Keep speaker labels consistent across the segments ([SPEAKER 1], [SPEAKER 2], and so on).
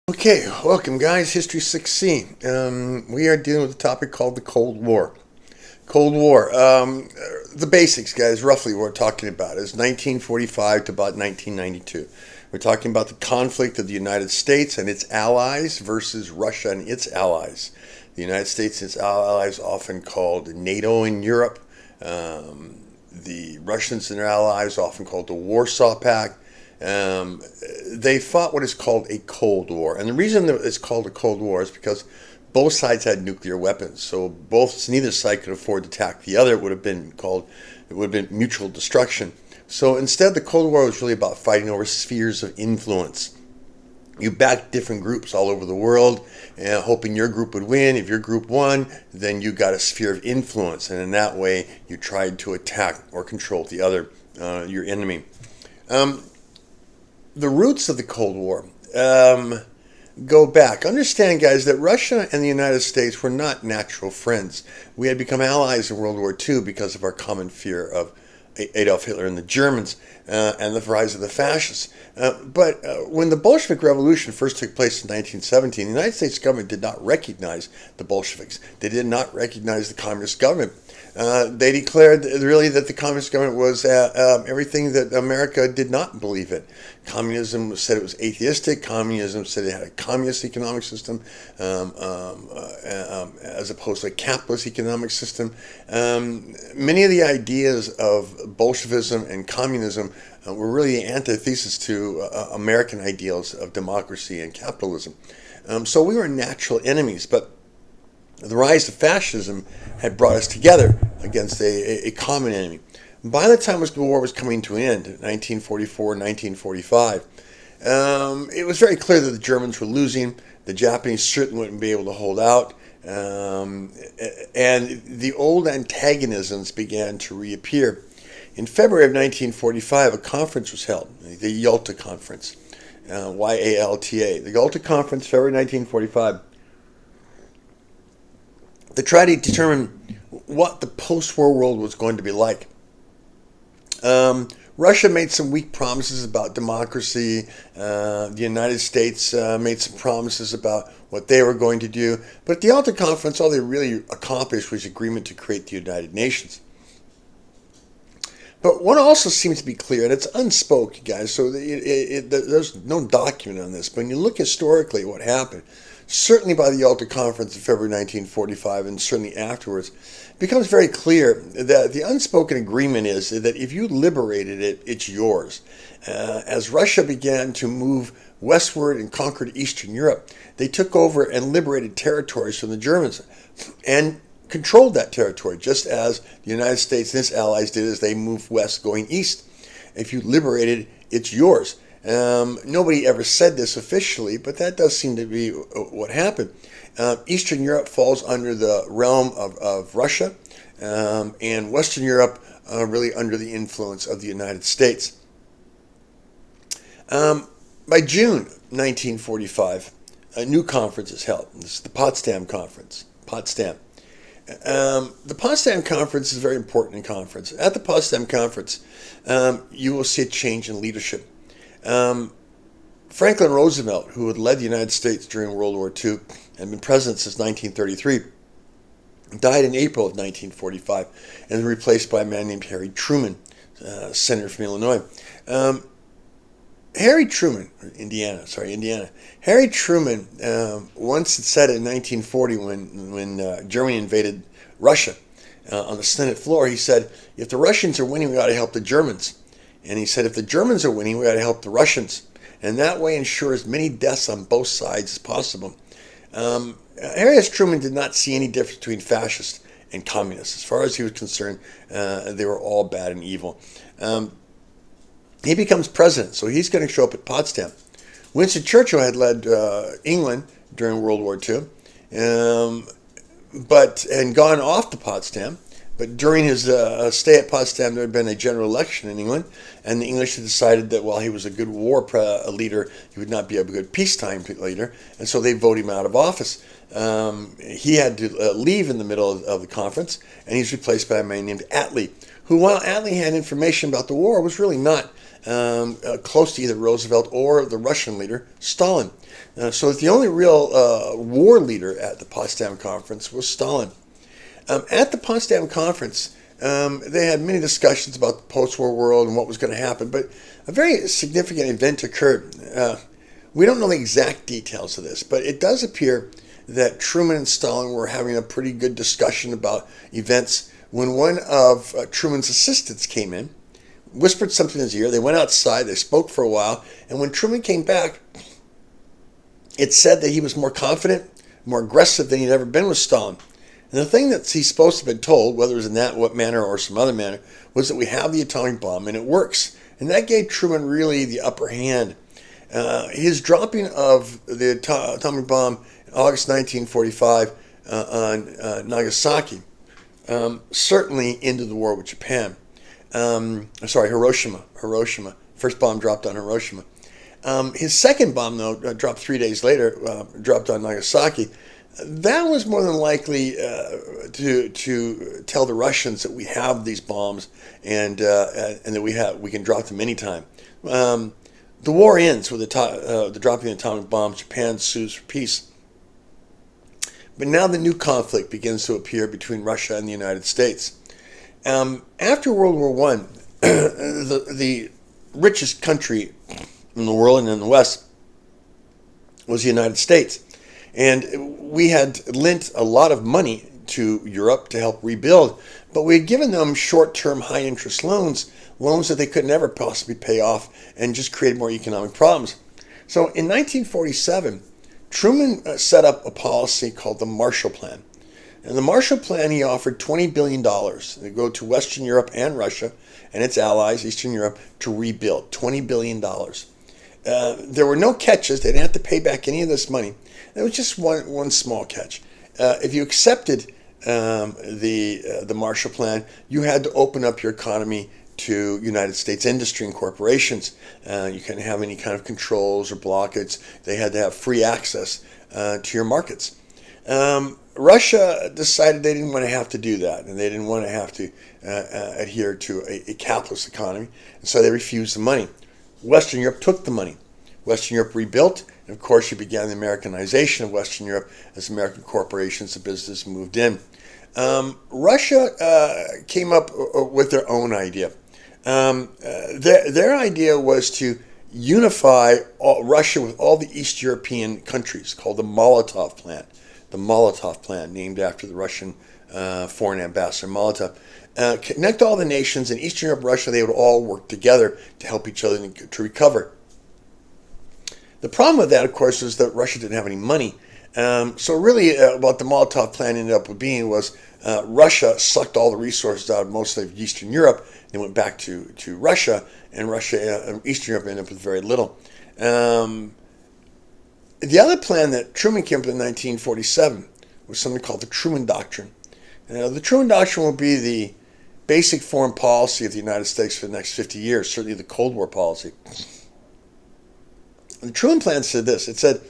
[SPEAKER 1] Okay, welcome guys. History 6C. We are dealing with a topic called the Cold War. Cold War. The basics, guys, roughly what we're talking about is 1945 to about 1992. We're talking about the conflict of the United States and its allies versus Russia and its allies. The United States and its allies, often called NATO in Europe. The Russians and their allies, often called the Warsaw Pact. Um, they fought what is called a Cold War, and the reason that it's called a Cold War is because both sides had nuclear weapons. So neither side could afford to attack the other. It would have been mutual destruction. So instead, the Cold War was really about fighting over spheres of influence. You backed different groups all over the world, hoping your group would win. If your group won, then you got a sphere of influence, and in that way, you tried to attack or control the other, your enemy. Um, the roots of the Cold War go back. Understand, guys, that Russia and the United States were not natural friends. We had become allies in World War II because of our common fear of Adolf Hitler and the Germans and the rise of the fascists. But when the Bolshevik Revolution first took place in 1917, the United States government did not recognize the Bolsheviks. They did not recognize the communist government. They declared really that the communist government was everything that America did not believe in. Communism said it was atheistic. Communism said it had a communist economic system as opposed to a capitalist economic system. Many of the ideas of Bolshevism and communism were really the antithesis to American ideals of democracy and capitalism. So we were natural enemies, but the rise of fascism had brought us together against a common enemy. By the time the war was coming to an end, 1944, 1945, it was very clear that the Germans were losing. The Japanese certainly wouldn't be able to hold out. And the old antagonisms began to reappear. In February of 1945, a conference was held, the Yalta Conference, YALTA. The Yalta Conference, February 1945, to try to determine what the post-war world was going to be like. Russia made some weak promises about democracy. The United States made some promises about what they were going to do. But at the Yalta Conference, all they really accomplished was agreement to create the United Nations. But one also seems to be clear, and it's unspoken, guys, so there's no document on this. But when you look historically at what happened, certainly by the Yalta Conference in February 1945 and certainly afterwards, it becomes very clear that the unspoken agreement is that if you liberated it, it's yours. As Russia began to move westward and conquered Eastern Europe, they took over and liberated territories from the Germans and controlled that territory, just as the United States and its allies did as they moved west going east. If you liberated, it's yours. Nobody ever said this officially, but that does seem to be what happened. Eastern Europe falls under the realm of Russia, and Western Europe really under the influence of the United States. By June 1945, a new conference is held. This is the Potsdam Conference. The Potsdam Conference is a very important conference. At the Potsdam Conference, you will see a change in leadership. Franklin Roosevelt, who had led the United States during World War II and been president since 1933, died in April of 1945 and was replaced by a man named Harry Truman, senator from Illinois. Indiana. Harry Truman once had said in 1940 when Germany invaded Russia on the Senate floor, he said, if the Russians are winning, we ought to help the Germans. And he said, if the Germans are winning, we ought to help the Russians. And that way ensure as many deaths on both sides as possible. Harry S. Truman did not see any difference between fascists and communists. As far as he was concerned, they were all bad and evil. He becomes president, so he's going to show up at Potsdam. Winston Churchill had led England during World War II, and gone off to Potsdam. But during his stay at Potsdam, there had been a general election in England, and the English had decided that while he was a good war leader, he would not be a good peacetime leader, and so they voted him out of office. He had to leave in the middle of the conference, and he's replaced by a man named Attlee, who, while Attlee had information about the war, was really not close to either Roosevelt or the Russian leader, Stalin. So the only real war leader at the Potsdam Conference was Stalin. At the Potsdam Conference, they had many discussions about the post-war world and what was going to happen, but a very significant event occurred. We don't know the exact details of this, but it does appear that Truman and Stalin were having a pretty good discussion about events when one of Truman's assistants came in, whispered something in his ear. They went outside, they spoke for a while, and when Truman came back, it said that he was more confident, more aggressive than he'd ever been with Stalin. And the thing that he's supposed to have been told, whether it was in that manner or some other manner, was that we have the atomic bomb and it works. And that gave Truman really the upper hand. His dropping of the atomic bomb in August 1945 on Nagasaki certainly ended the war with Japan. Hiroshima. First bomb dropped on Hiroshima. His second bomb, though, dropped 3 days later, dropped on Nagasaki. That was more than likely to tell the Russians that we have these bombs and that we can drop them anytime. The war ends with the dropping of the atomic bombs. Japan sues for peace. But now the new conflict begins to appear between Russia and the United States. After World War I, the richest country in the world and in the West was the United States. And we had lent a lot of money to Europe to help rebuild, but we had given them short-term, high-interest loans that they could never possibly pay off and just created more economic problems. So in 1947, Truman set up a policy called the Marshall Plan. And the Marshall Plan, he offered $20 billion to go to Western Europe and Russia and its allies, Eastern Europe, to rebuild. $20 billion. There were no catches. They didn't have to pay back any of this money. There was just one small catch. If you accepted the Marshall Plan, you had to open up your economy to United States industry and corporations. You couldn't have any kind of controls or blockades. They had to have free access to your markets. Russia decided they didn't want to have to do that, and they didn't want to have to adhere to a capitalist economy, and so they refused the money. Western Europe took the money. Western Europe rebuilt, and of course you began the Americanization of Western Europe as American corporations and business moved in. Russia came up with their own idea. Their idea was to unify Russia with all the East European countries, called the Molotov Plan. The Molotov Plan, named after the Russian foreign ambassador Molotov. Connect all the nations in Eastern Europe, Russia, they would all work together to help each other to recover. The problem with that, of course, is that Russia didn't have any money. So really what the Molotov Plan ended up being was Russia sucked all the resources out of most of Eastern Europe and went back to Russia, and Eastern Europe ended up with very little. The other plan that Truman came up with in 1947 was something called the Truman Doctrine. The Truman Doctrine will be the basic foreign policy of the United States for the next 50 years, certainly the Cold War policy. The Truman Plan said this. It said,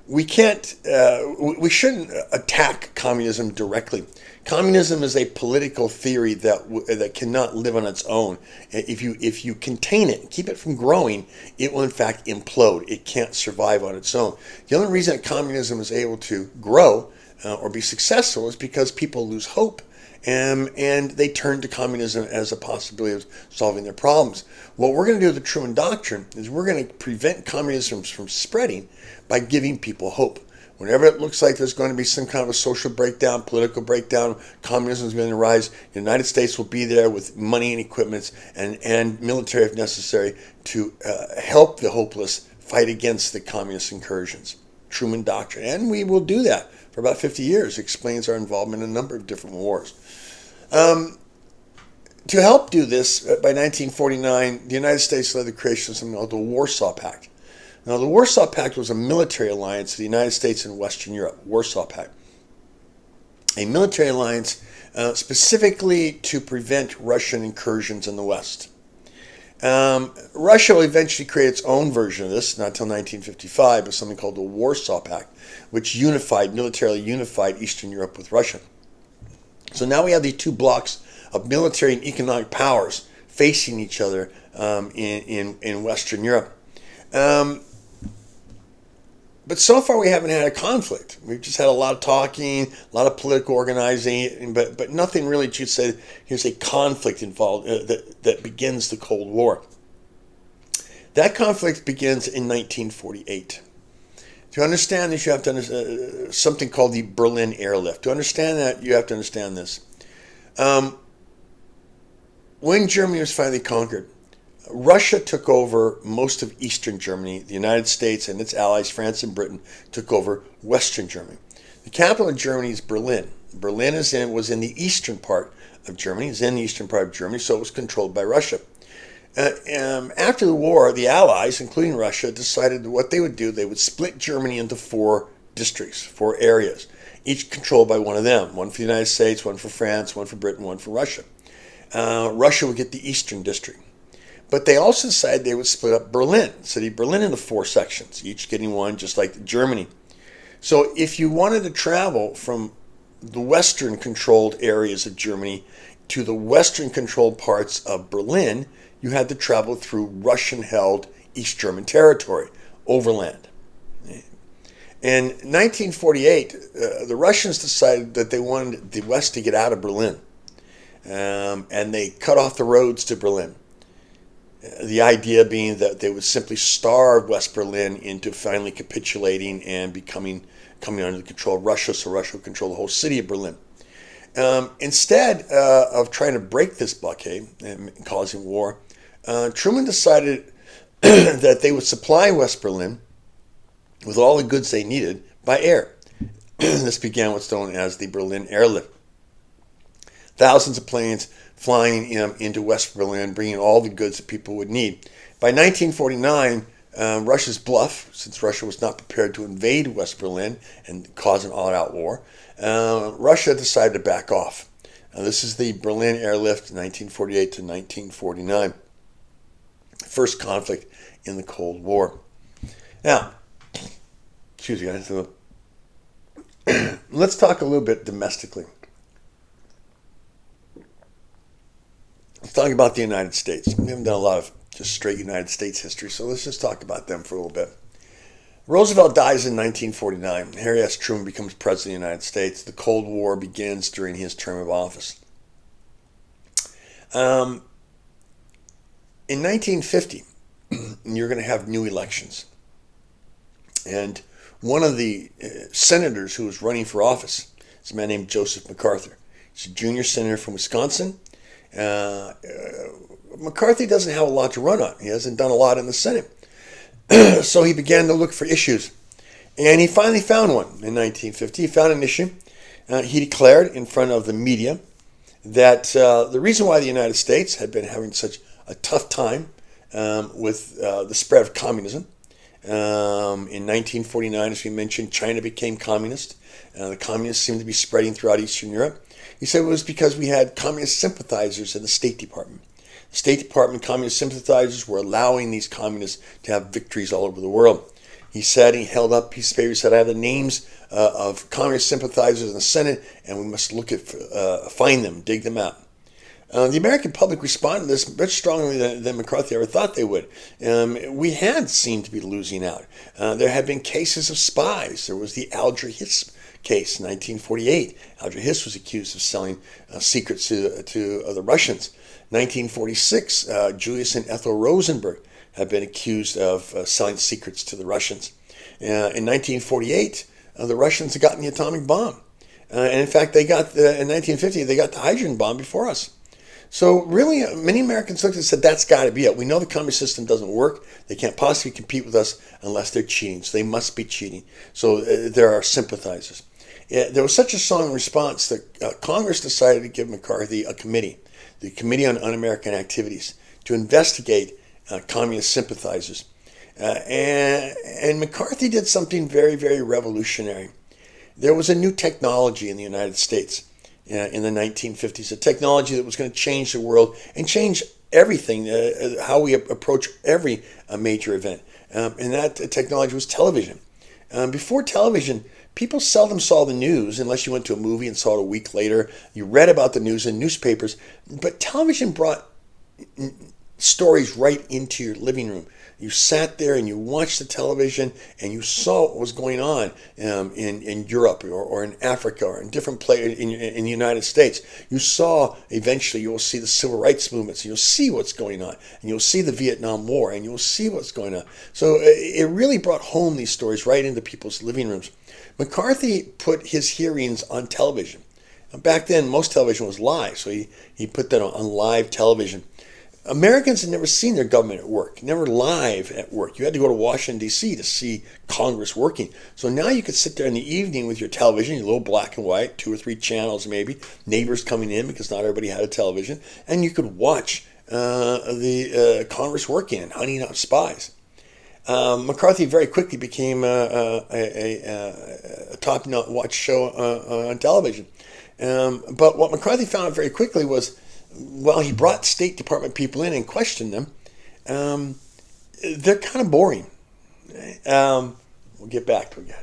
[SPEAKER 1] we shouldn't attack communism directly. Communism is a political theory that cannot live on its own. If you contain it, keep it from growing, it will in fact implode. It can't survive on its own. The only reason that communism is able to grow or be successful is because people lose hope. And they turn to communism as a possibility of solving their problems. What we're going to do with the Truman Doctrine is we're going to prevent communism from spreading by giving people hope. Whenever it looks like there's going to be some kind of a social breakdown, political breakdown, communism is going to rise, the United States will be there with money and equipment and military if necessary to help the hopeless fight against the communist incursions. Truman Doctrine. And we will do that for about 50 years. It explains our involvement in a number of different wars. To help do this, by 1949, the United States led the creation of something called the Warsaw Pact. Now, the Warsaw Pact was a military alliance of the United States and Western Europe. Warsaw Pact. A military alliance specifically to prevent Russian incursions in the West. Russia will eventually create its own version of this, not until 1955, but something called the Warsaw Pact, which militarily unified Eastern Europe with Russia. So now we have these two blocks of military and economic powers facing each other in Western Europe. But so far we haven't had a conflict. We've just had a lot of talking, a lot of political organizing, but nothing really to say here's a conflict involved that begins the Cold War. That conflict begins in 1948. To understand this, you have to understand something called the Berlin Airlift. To understand that, you have to understand this. When Germany was finally conquered, Russia took over most of Eastern Germany. The United States and its allies, France and Britain, took over Western Germany. The capital of Germany is Berlin. Berlin was in the eastern part of Germany. It's in the eastern part of Germany, so it was controlled by Russia. After the war, the allies, including Russia, decided what they would do. They would split Germany into 4 districts, 4 areas, each controlled by one of them. One for the United States, one for France, one for Britain, one for Russia. Russia would get the eastern district. But they also decided they would split up Berlin, city Berlin, into 4 sections, each getting one, just like Germany. So if you wanted to travel from the western-controlled areas of Germany to the western-controlled parts of Berlin, you had to travel through Russian-held East German territory, overland. In 1948, the Russians decided that they wanted the West to get out of Berlin, and they cut off the roads to Berlin. The idea being that they would simply starve West Berlin into finally capitulating and coming under the control of Russia, so Russia would control the whole city of Berlin. Instead of trying to break this blockade and causing war, Truman decided that they would supply West Berlin with all the goods they needed by air. This began what's known as the Berlin Airlift. Thousands of planes flying into West Berlin, bringing all the goods that people would need. By 1949, Russia's bluff, since Russia was not prepared to invade West Berlin and cause an all-out war, Russia decided to back off. This is the Berlin Airlift, 1948 to 1949. First conflict in the Cold War. Now, excuse me, let's talk a little bit domestically. Let's talk about the United States. We haven't done a lot of just straight United States history, so let's just talk about them for a little bit. Roosevelt dies in 1949. Harry S. Truman becomes president of the United States. The Cold War begins during his term of office. In 1950, you're going to have new elections. And one of the senators who was running for office is a man named Joseph MacArthur. He's a junior senator from Wisconsin. McCarthy doesn't have a lot to run on. He hasn't done a lot in the Senate. So he began to look for issues. And he finally found one in 1950. He found an issue. He declared in front of the media that the reason why the United States had been having such a tough time with the spread of communism. In 1949, as we mentioned, China became communist. The communists seemed to be spreading throughout Eastern Europe. He said it was because we had communist sympathizers in the State Department. The State Department communist sympathizers were allowing these communists to have victories all over the world. He said, he held up a piece of paper, he said, I have the names of communist sympathizers in the Senate, and we must find them, dig them out. The American public responded to this much stronger than McCarthy ever thought they would. We had seemed to be losing out. There had been cases of spies. There was the Alger Hiss case in 1948. Alger Hiss was accused of selling secrets to the Russians. 1946, Julius and Ethel Rosenberg had been accused of selling secrets to the Russians. In 1948, the Russians had gotten the atomic bomb. And in fact, in 1950, they got the hydrogen bomb before us. So really, many Americans looked and said, that's got to be it. We know the communist system doesn't work. They can't possibly compete with us unless they're cheating. So they must be cheating. So there are sympathizers. There was such a strong response that Congress decided to give McCarthy a committee, the Committee on Un-American Activities, to investigate communist sympathizers. And McCarthy did something very, very revolutionary. There was a new technology in the United States in the 1950s, a technology that was going to change the world and change everything, how we approach every major event. And that technology was television. Before television, people seldom saw the news unless you went to a movie and saw it a week later. You read about the news in newspapers, but television brought stories right into your living room. You sat there and you watched the television and you saw what was going on in Europe or in Africa or in different places in the United States. You saw, eventually you'll see the civil rights movements, and you'll see what's going on, and you'll see the Vietnam War, and you'll see what's going on. So it really brought home these stories right into people's living rooms. McCarthy put his hearings on television. Back then, most television was live, so he put that on live television. Americans had never seen their government at work, never live at work. You had to go to Washington, D.C. to see Congress working. So now you could sit there in the evening with your television, your little black and white, 2 or 3 channels maybe, neighbors coming in because not everybody had a television, and you could watch the Congress working and hunting out spies. McCarthy very quickly became a top-notch show on television. But what McCarthy found out very quickly was, well, he brought State Department people in and questioned them. They're kind of boring. We'll get back to it, guys.